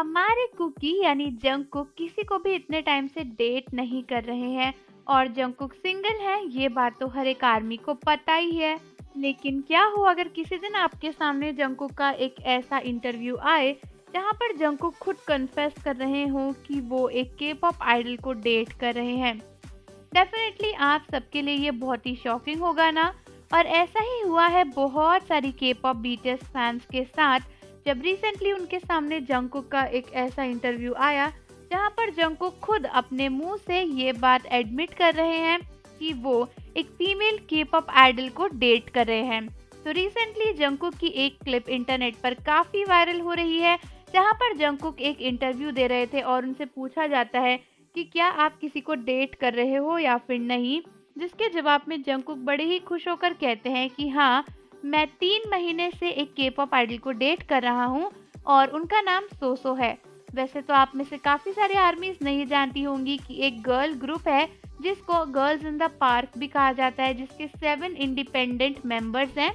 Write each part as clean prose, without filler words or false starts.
हमारे कुकी यानी जंगकुक किसी को भी इतने टाइम से डेट नहीं कर रहे हैं और जंगकुक सिंगल है, ये बात तो हर एक आर्मी को पता ही है। लेकिन क्या हो अगर किसी दिन आपके सामने जंगकुक का एक ऐसा इंटरव्यू आए जहां पर जंगकुक खुद कन्फेस कर रहे हो कि वो एक के पॉप आइडल को डेट कर रहे हैं। डेफिनेटली आप सबके लिए ये बहुत ही शॉकिंग होगा ना। और ऐसा ही हुआ है बहुत सारी के पॉप बीटीएस फैंस के साथ, जब रिसेंटली उनके सामने जंगकुक का एक ऐसा इंटरव्यू आया जहां पर जंगकुक खुद अपने मुंह से ये बात एडमिट कर रहे हैं कि वो एक फीमेल के पॉप आइडल को डेट कर रहे हैं। तो रिसेंटली जंगकुक की एक क्लिप इंटरनेट पर काफी वायरल हो रही है जहां पर जंगकुक एक इंटरव्यू दे रहे थे और उनसे पूछा जाता है कि क्या आप किसी को डेट कर रहे हो या फिर नहीं, जिसके जवाब में जंगकुक बड़े ही खुश होकर कहते हैं कि हाँ, मैं 3 महीने से एक के पॉप आइडल को डेट कर रहा हूँ और उनका नाम सोसो है। वैसे तो आप में से काफी सारे आर्मीज नहीं जानती होंगी कि एक गर्ल ग्रुप है जिसको गर्ल्स इन द पार्क भी कहा जाता है, जिसके 7 इंडिपेंडेंट मेंबर्स हैं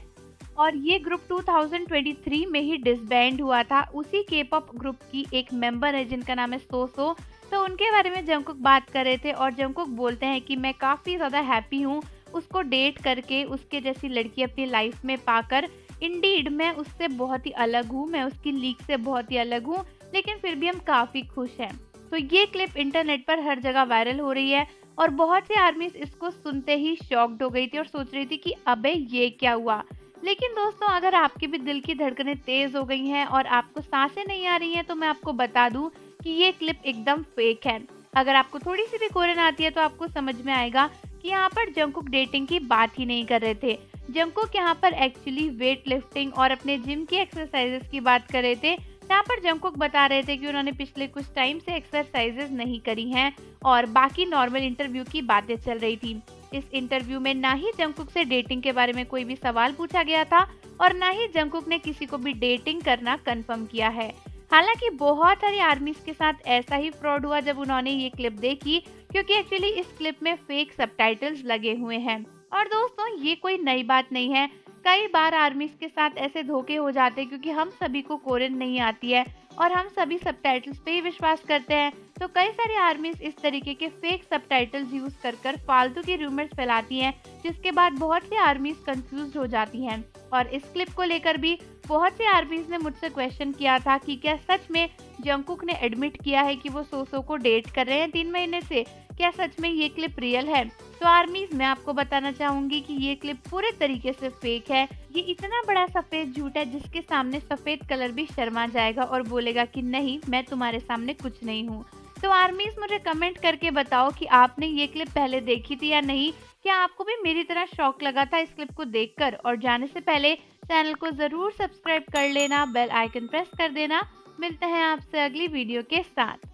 और ये ग्रुप 2023 में ही डिसबैंड हुआ था। उसी के पॉप ग्रुप की एक मेंबर है जिनका नाम है सोसो। तो उनके बारे में जंगकुक बात कर रहे थे और जंगकुक बोलते हैं कि मैं काफ़ी ज़्यादा हैप्पी हूँ उसको डेट करके, उसके जैसी लड़की अपनी लाइफ में पाकर। इंडीड मैं उससे बहुत ही अलग हूँ, मैं उसकी लीग से बहुत ही अलग हूँ, लेकिन फिर भी हम काफ़ी खुश हैं। तो ये क्लिप इंटरनेट पर हर जगह वायरल हो रही है और बहुत सी आर्मीज इसको सुनते ही शॉक्ड हो गई थी और सोच रही थी कि अबे ये क्या हुआ। लेकिन दोस्तों, अगर आपकी भी दिल की धड़कनें तेज हो गई हैं और आपको सांसें नहीं आ रही हैं तो मैं आपको बता दूं कि ये क्लिप एकदम फेक है। अगर आपको थोड़ी सी भी कोरियन आती है तो आपको समझ में आएगा कि यहाँ पर जंगकुक डेटिंग की बात ही नहीं कर रहे थे। जंगकुक यहाँ पर एक्चुअली वेट लिफ्टिंग और अपने जिम की एक्सरसाइजेस की बात कर रहे थे। यहाँ पर जंगकुक बता रहे थे कि उन्होंने पिछले कुछ टाइम से एक्सरसाइजेस नहीं करी हैं और बाकी नॉर्मल इंटरव्यू की बातें चल रही थी। इस इंटरव्यू में ना ही जंगकुक से डेटिंग के बारे में कोई भी सवाल पूछा गया था और ना ही जंगकुक ने किसी को भी डेटिंग करना कंफर्म किया है। हालांकि बहुत सारी आर्मीज के साथ ऐसा ही फ्रॉड हुआ जब उन्होंने ये क्लिप देखी, क्योंकि एक्चुअली इस क्लिप में फेक सबटाइटल्स लगे हुए हैं। और दोस्तों, ये कोई नई बात नहीं है, कई बार आर्मीज के साथ ऐसे धोखे हो जाते हैं क्योंकि हम सभी को कोरियन नहीं आती है और हम सभी सबटाइटल्स पे ही विश्वास करते हैं। तो कई सारी आर्मीज इस तरीके के फेक सबटाइटल्स यूज कर फालतू की रूमर्स फैलाती हैं, जिसके बाद बहुत सी आर्मीज कंफ्यूज हो जाती हैं। और इस क्लिप को लेकर भी बहुत से आर्मीज ने मुझसे क्वेश्चन किया था कि क्या सच में जंगकुक ने एडमिट किया है कि वो सोसो को डेट कर रहे हैं 3 महीने से, क्या सच में ये क्लिप रियल है। तो आर्मीज, मैं आपको बताना चाहूंगी कि ये क्लिप पूरे तरीके से फेक है। ये इतना बड़ा सफेद झूठ है जिसके सामने सफेद कलर भी शर्मा जाएगा और बोलेगा कि नहीं, मैं तुम्हारे सामने कुछ नहीं हूँ। तो आर्मीज, मुझे कमेंट करके बताओ कि आपने ये क्लिप पहले देखी थी या नहीं। क्या आपको भी मेरी तरह शौक लगा था इस क्लिप को देखकर। और जाने से पहले चैनल को जरूर सब्सक्राइब कर लेना, बेल आइकन प्रेस कर देना। मिलते हैं आपसे अगली वीडियो के साथ।